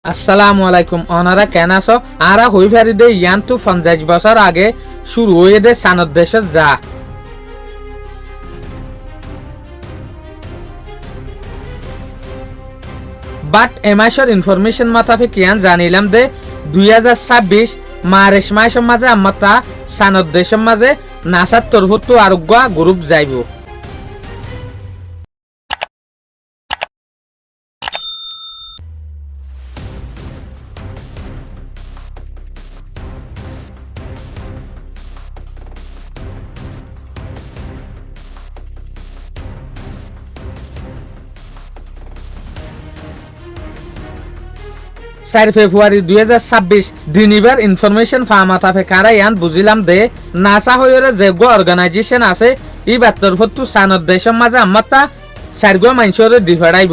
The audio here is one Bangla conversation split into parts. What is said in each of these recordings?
আসসালামু আলাইকুম অনারা কেন আছো আরা হই ফারি দে ইয়ান তু 50 বছর আগে শুরু হয়ে দে সানত দেশ যা বাট এমাইশর ইনফরমেশন মাতাফিক ইয়ান জানিলাম দে 2026 মার্চ মাসের মাঝে আমরা সানত দেশের মাঝে নাসার তরফত আরোগ্য গ্রুপ যাইব ফেব্রুয়ারি 2026 দিনিবার ইনফরমেশন ফামাতাফে কারা ইয়ান বুঝিলাম দে নাসা হইরে যেগো অর্গানাইজেশন আছে ই বাত্তর ফত্তু সানত দেশের মাঝে আমাতা সারগো মাইনসরে ডিফাইব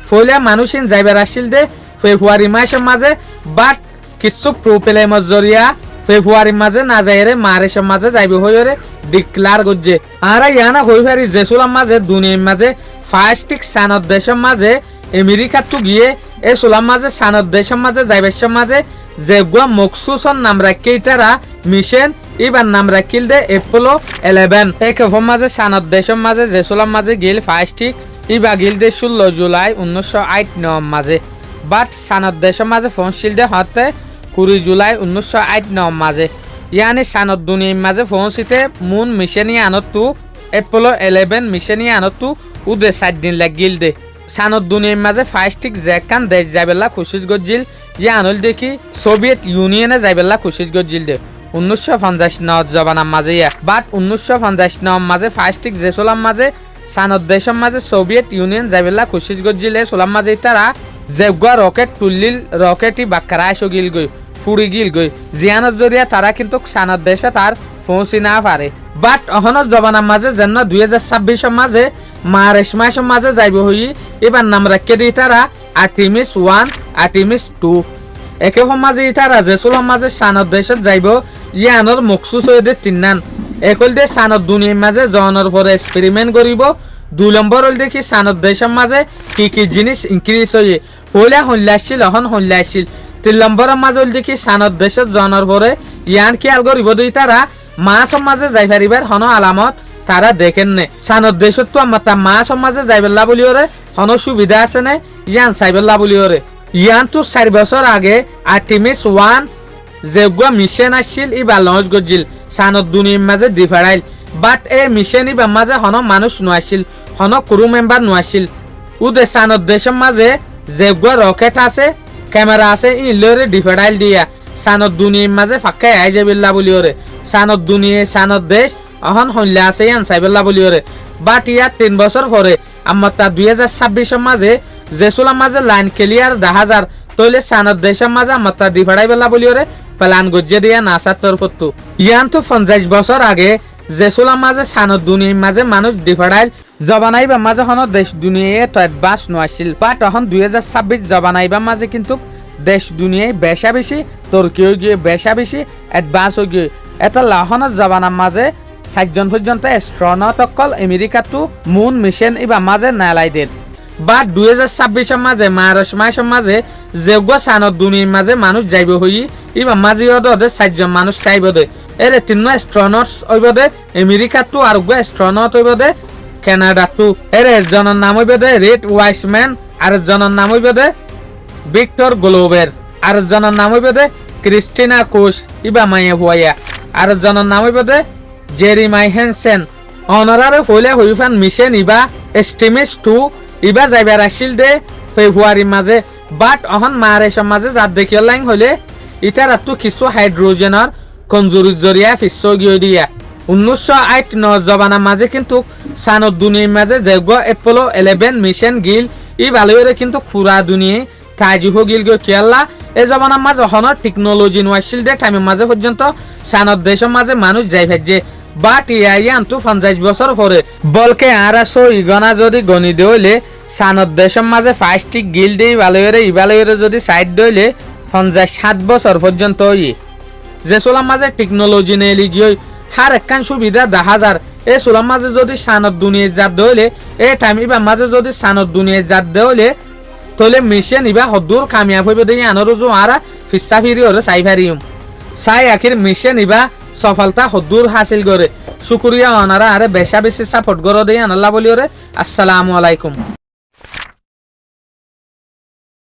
ফলিয়া মানুষিন যাইবার আসিল দে ফেব্রুয়ারি মাসের মাঝে বাট কিছু প্রোপেলেমর জরিয়া ফেব্রুয়ারি মাঝে না যাইরে মার্চের মাঝে যাইব হইরে ডিক্লার গজ্জে আরা ইয়ানা হই ফারি জেসুলাম মাঝে দুনিয়ার মাঝে ফাস্টিক সানত দেশের মাঝে আমেরিকা তু গিয়ে এ সোলাম মাঝে সানত দেশের মাঝে যাইবের মাঝে যেগুয়া মকসুসন নাম রাখি তারা মিশন এবার নাম রাখিল দে এপোলো 11 এক মাঝে সানত দেশের মাঝে যে সোলাম মাঝে গিল ফাস্টিক ইবা গিল দে 16 জুলাই 1908 মাঝে বাট সানত দেশের মাঝে পৌঁছিল দে হতে 20 জুলাই 1908 মাঝে ইয়ানি সানত দুনিয়ার মাঝে পৌঁছিতে মুন মিশনই আনতু এপোলো 11 মিশনই আনতু উদে 7 দিন লাগিল দে সানত দুনিয়ার মাঝে ফাস্টিক যেকান দেশ যাইবেলা খুশিস গজ্জিল যে আনল দেখি সোভিয়েত ইউনিয়নে যাইবেলা খুশিস গজ্জিল দে 1959 জবানার মাঝে বাট 1959 মাঝে ফাস্টিক যে সোলাম মাঝে সানত দেশের মাঝে সোভিয়েত ইউনিয়ন যাইবেলা খুশিস গজ্জিলে সোলাম মাঝে তারা যেগুয়া রকেট তুললিল রকেটই বাক্কারা এসো গিল গই ফুড়ি গিল গই জিয়ানোর জরিয়া তারা কিন্তু সানত দেশে তার পৌঁছি না পারে বাট অহনত জবানার মাঝে যেন 2026 মাঝে মার্চ মাসের মাঝে যাইব হই এবার নাম রাখে দিই তারা আর্টিমিস 1 আর্টিমিস 2 একে মাঝে তারা জেসুল মাঝে সানত দেশত যাইব ইয়ানোর মকসুস হয়ে দে তিনান একল দে সানত দুনিয়ার মাঝে জনের পরে এক্সপেরিমেন্ট করিব 2 নম্বর হল দেখি সানত দেশের মাঝে কি জিনিস ইনক্রিজ হয়ে পয়লা হল্লাছিল অহন হল্লাছিল 3 নম্বরের মাঝে হল দেখি সানত দেশত জনের পরে ইয়ান খেয়াল করিব দুই তারা মাসের মাঝে যাই পারিবার হন আলামত তারা দেখেন নে সানত দেশত তো আমরা মাসের মাঝে যাইবেলা বলিওরে হন সুবিধা আছে নে ইয়ান সাইবেলা বলিওরে ইয়ান তো 4 বছর আগে আর্টিমিস 1 যেগুয়া মিশন আসছিল ইবা লঞ্চ গজিল সানত দুনিয়ার মাঝে ডিফারাইল বাট এ মিশন ইবা মাঝে হন মানুষ নোয়াছিল হন ক্রু মেম্বার নোয়াছিল উদে সানত দেশের মাঝে যেগুয়া রকেট আছে ক্যামেরা আছে ইনলরে ডিফারাইল দিয়া সানত দুনিয়ার মাঝে ফাঁকা আই যাইবেলা বলিওরে সানত দুনিয়া সানত দেশ অহন হইলা আছে ইয়ান সাইবেলা বলিওরে বাট ইয়া 3 বছর পরে আমরা 2026 মাঝে জেসুলাম মাঝে লাইন ক্লিয়ার 10000 তইলে সানত দেশের মাঝে আমরা ডিফারাই বেলা বলিওরে প্ল্যান গজ্জে দিয়া নাসার তরফত ইয়ান তো 50 বছর আগে জেসুলাম মাঝে সানত দুনিয়ার মাঝে মানুষ ডিফারাইল জবানাইবা মাঝে হন দেশ দুনিয়ায় তো অ্যাডভান্স নছিল বাট এখন 2026 জবানাইবা মাঝে কিন্তু দেশ দুনিয়ায় বেশা বেশি তুর্কিও গিয়ে বেশা বেশি অ্যাডভান্স হয়ে গিয়ে এটা লাহনের জবানার মাঝে 60 জন পর্যন্ত অ্যাস্ট্রনট অকল আমেরিকা টু মুন মিশন ইবা মাঝে নালাইদের বাট 2026 মাঝে মার্চ মাসের মাঝে যেগুয়া সানত দুনিয়ার মাঝে মানুষ যাইব হই ইবা মাঝে ওদের 60 জন মানুষ চাইব দে এরে 3 অ্যাস্ট্রনটস হইব দে আমেরিকা টু আর গো অ্যাস্ট্রনট হইব দে কানাডা টু এরে জনের নাম হইব দে রেড ওয়াইসম্যান আর জনের নাম হইব দে ভিক্টর গ্লোবের আর জনের নাম হইব দে ক্রিস্টিনা কোশ ইবা মাইয়া হুয়া আর জনের নাম হইব দে জেরিমাই হেনসেন অনারারে ফলে হইফান মিশন ইবা এস্টিমিস 2 ইবা যাইবার আসিল দে ফেব্রুয়ারি মাঝে বাট অহন মার্চের মাঝে যার দেখিও লাইন হলে ইটার তো কিছু হাইড্রোজেনের কমজোরি জরিয়া ফিসো গিয়ে দিয়া 1908 জবানার মাঝে কিন্তু সানত দুনিয়ার মাঝে যেগুয়া এপোলো 11 মিশন গিল ই ভালোরে কিন্তু পুরা দুনিয়ায় তাজি হো গিল গিয়ে কেলা এ জবানার মাঝে হনর টেকনোলজি নোয়াছিল দে টাইমের মাঝে পর্যন্ত সানত দেশের মাঝে মানুষ যাই ফেজে বাট ইয়ান তো 50 বছর পরে বলকে আরাসো ইগনা যদি গণি দেইলে সানত দেশের মাঝে ফাস্টিক গিল দেই ভালোরে ইভালোরে যদি সাইড দইলে 57 বছর পর্যন্ত ই যে সোলাম মাঝে টেকনোলজি নেলি গিয়ে হার একখান সুবিধা 10000 এ সোলাম মাঝে যদি সানত দুনিয়া জাত দইলে এ টাইম ইবা মাঝে যদি সানত দুনিয়া জাত দইলে তোলে মিশন ইবা হদ্দুর কামিয়াব হইব দেখি আনর জোয়ারা ফিসা ফিরি ওরে চাই ফারিম চাই আখির মিশন ইবা সফলতা হদ্দুর হাসিল করে শুক্রিয়া অনারা আরে বেশা বেশি সাপোর্ট করো দেই আনাল্লাহ বলি ওরে আসসালামু আলাইকুম।